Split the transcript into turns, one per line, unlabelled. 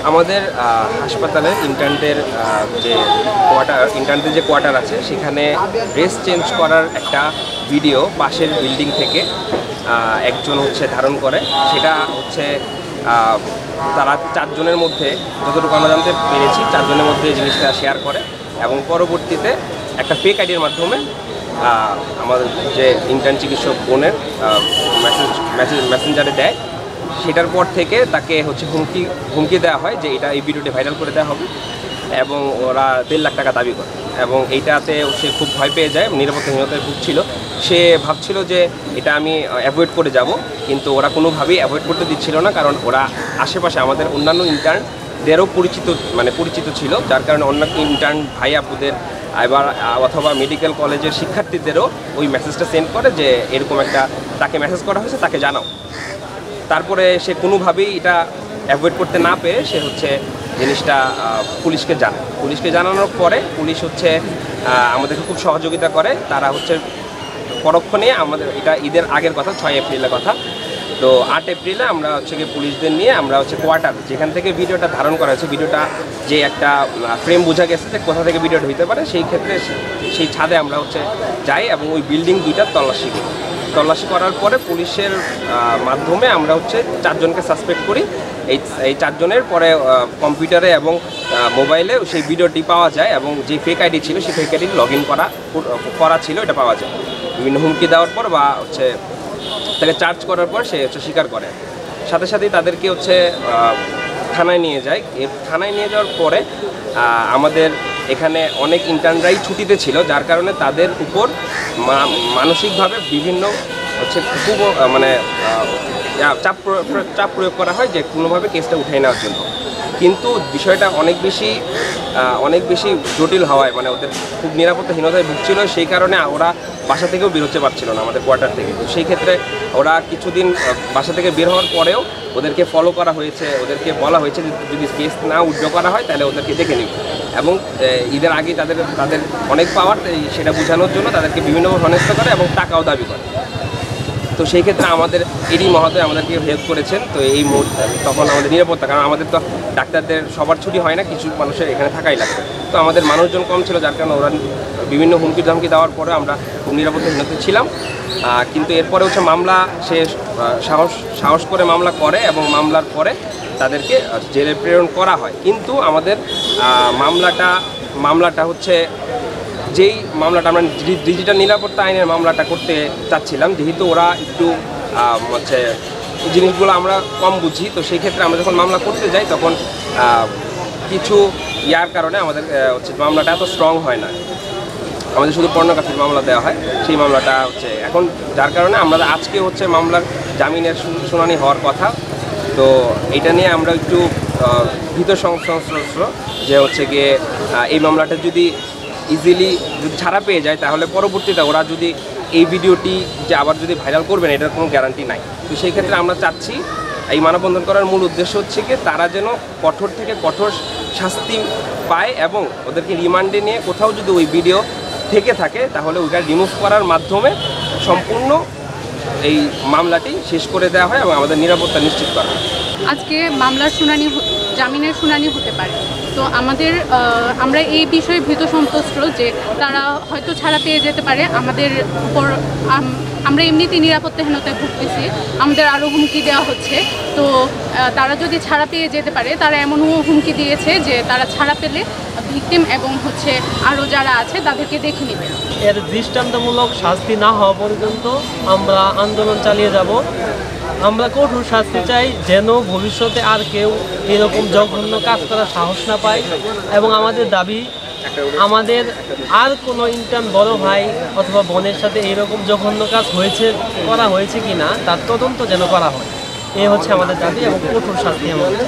আমাদের হাসপাতালে ইন্টার্নদের যে কোয়ার্টার আছে সেখানে ড্রেস চেঞ্জ করার একটা ভিডিও পাশের বিল্ডিং থেকে একজন ধারণ করে। সেটা তারা 4 জনের মধ্যে, যতটুকু আমরা জানতে পেরেছি, 4 জনের মধ্যে জিনিসটা শেয়ার করে এবং পরবর্তীতে একটা ফেক আইডির মাধ্যমে আমাদের যে ইন্টার্ন চিকিৎসক বোনের মেসেঞ্জারে দেয়। সেটার পর থেকে তাকে হুমকি দেওয়া হয় যে এই ভিডিওটি ভাইরাল করে দেওয়া হবে এবং ওরা 1.5 লাখ টাকা দাবি করে। এবং এইটাতে সে খুব ভয় পেয়ে যায়, নিরাপত্তাহীনতায় ভুগছিল। সে ভাবছিল যে এটা আমি অ্যাভয়েড করে যাব, কিন্তু ওরা কোনোভাবেই অ্যাভয়েড করতে দিচ্ছিল না, কারণ ওরা আশেপাশে আমাদের অন্যান্য ইন্টার্নদেরও পরিচিত ছিল, যার কারণে অন্য ইন্টার্ন ভাই আপুদের অথবা মেডিকেল কলেজের শিক্ষার্থীদেরও ওই মেসেজটা সেন্ড করে যে এরকম তাকে মেসেজ করা হয়েছে, তাকে জানাও। তারপরে সে কোনোভাবেই এটা অ্যাভয়েড করতে না পেরে সে জিনিসটা পুলিশকে জানানোর পরে পুলিশ আমাদেরকে খুব সহযোগিতা করে। তারা পরক্ষণে আমাদের, এটা ঈদের আগের কথা, 6 এপ্রিলের কথা। তো 8 এপ্রিলে আমরা পুলিশদের নিয়ে আমরা কোয়ার্টার, যেখান থেকে ভিডিওটা ধারণ করা হয়েছে, ভিডিওটা যে একটা ফ্রেম বোঝা গেছে যে কোথা থেকে ভিডিওটা হইতে পারে, সেই ক্ষেত্রে সেই ছাদে আমরা যাই এবং ওই বিল্ডিং 2টা তল্লাশি করার পরে পুলিশের মাধ্যমে আমরা 4 জনকে সাসপেক্ট করি। এই 4 জনের পরে কম্পিউটারে এবং মোবাইলে সেই ভিডিওটি পাওয়া যায় এবং যে ফেক আইডি ছিল সেই ফেক আইডি লগ ইন করা ছিল, এটা পাওয়া যায়। বিভিন্ন হুমকি দেওয়ার পর বা তাকে চার্জ করার পর সে স্বীকার করে। সাথে সাথেই তাদেরকে থানায় নিয়ে যায়। থানায় নিয়ে যাওয়ার পরে আমাদের এখানে অনেক ইন্টার্নরাই ছুটিতে ছিল, যার কারণে তাদের উপর মানসিকভাবে বিভিন্ন খুব চাপ প্রয়োগ করা হয় যে কোনোভাবে কেসটা উঠিয়ে নেওয়ার জন্য। কিন্তু বিষয়টা অনেক বেশি জটিল হওয়ায় ওদের খুব নিরাপত্তাহীনতায় ভুগছিল, সেই কারণে ওরা বাসা থেকেও বের হতে পারছিল না, আমাদের কোয়ার্টার থেকে। তো সেই ক্ষেত্রে ওরা কিছুদিন বাসা থেকে বের হওয়ার পরেও ওদেরকে ফলো করা হয়েছে, ওদেরকে বলা হয়েছে যে যদি কেস না উইথড্র করা হয় তাহলে ওদেরকে দেখে নিবে। এবং ঈদের আগে তাদের অনেক পাওয়ার, সেটা বোঝানোর জন্য তাদেরকে বিভিন্নভাবে হেনস্থা করে এবং টাকাও দাবি করে। তো সেই ক্ষেত্রে আমাদের এডি মহোদয় আমাদেরকে হেল্প করেছেন। তো তখন আমাদের নিরাপত্তা, কারণ আমাদের তো ডাক্তারদের সবার ছুটি হয় না, কিছু মানুষের এখানে থাকাই লাগবে। তো আমাদের মানুষজন কম ছিল, যার কারণে ওরা বিভিন্ন হুমকি ধমকি দেওয়ার পরে আমরা খুব নিরাপত্তাহীনতায় ছিলাম। কিন্তু এরপরে মামলা, সে সাহস করে মামলা করে এবং মামলার পরে তাদেরকে জেলে প্রেরণ করা হয়। কিন্তু আমাদের মামলাটা যেই মামলাটা আমরা ডিজিটাল নিরাপত্তা আইনের মামলাটা করতে চাচ্ছিলাম, যেহেতু ওরা একটু জিনিসগুলো আমরা কম বুঝি। তো সেই ক্ষেত্রে আমরা যখন মামলা করতে যাই তখন কিছু কারণে আমাদের মামলাটা এত স্ট্রং হয় না, আমাদের শুধু পর্নোগ্রাফির মামলা দেওয়া হয়। সেই মামলাটা এখন, যার কারণে আমরা আজকে মামলার জামিনের শুনানি হওয়ার কথা। তো এটা নিয়ে আমরা একটু ভীত সংশ্লিষ্ট যে গিয়ে এই মামলাটা যদি ইজিলি ছাড়া পেয়ে যায়, তাহলে পরবর্তীতে ওরা যদি এই ভিডিওটি আবার ভাইরাল করবেন, এটার কোনো গ্যারান্টি নাই। তো সেই ক্ষেত্রে আমরা চাচ্ছি, এই মানববন্ধন করার মূল উদ্দেশ্য তারা যেন কঠোর থেকে কঠোর শাস্তি পায় এবং ওদেরকে রিমান্ডে নিয়ে কোথাও যদি ওই ভিডিও থেকে থাকে তাহলে ওইটা রিমুভ করার মাধ্যমে সম্পূর্ণ এই মামলাটি শেষ করে দেওয়া হয় এবং আমাদের নিরাপত্তা নিশ্চিত করা হয়।
আজকে মামলার জামিনের শুনানি হতে পারে। তো আমরা এই বিষয়ে ভীত সন্তুষ্ট যে তারা হয়তো ছাড়া পেয়ে যেতে পারে। আমাদের উপর আমরা এমনিতেই নিরাপত্তাহীনতায় ভুগতেছি, আমাদের আরও হুমকি দেওয়া হচ্ছে। তো তারা যদি ছাড়া পেয়ে যেতে পারে, তারা এমন হুমকি দিয়েছে যে তারা ছাড়া পেলে ভিকটিম এবং আরও যারা আছে তাদেরকে দেখে নেবে।
এর দৃষ্টান্তমূলক শাস্তি না হওয়া পর্যন্ত আমরা আন্দোলন চালিয়ে যাব। আমরা কঠোর শাস্তি চাই, যেন ভবিষ্যতে আর কেউ এরকম জঘন্য কাজ করার সাহস না পায়। এবং আমাদের দাবি, আমাদের আর কোনো ইন্টার্ন বড় ভাই অথবা বোনের সাথে এইরকম জঘন্য কাজ করা হয়েছে কিনা তার তদন্ত যেন করা হয়। এই আমাদের দাবি এবং কঠোর শাস্তি আমাদের।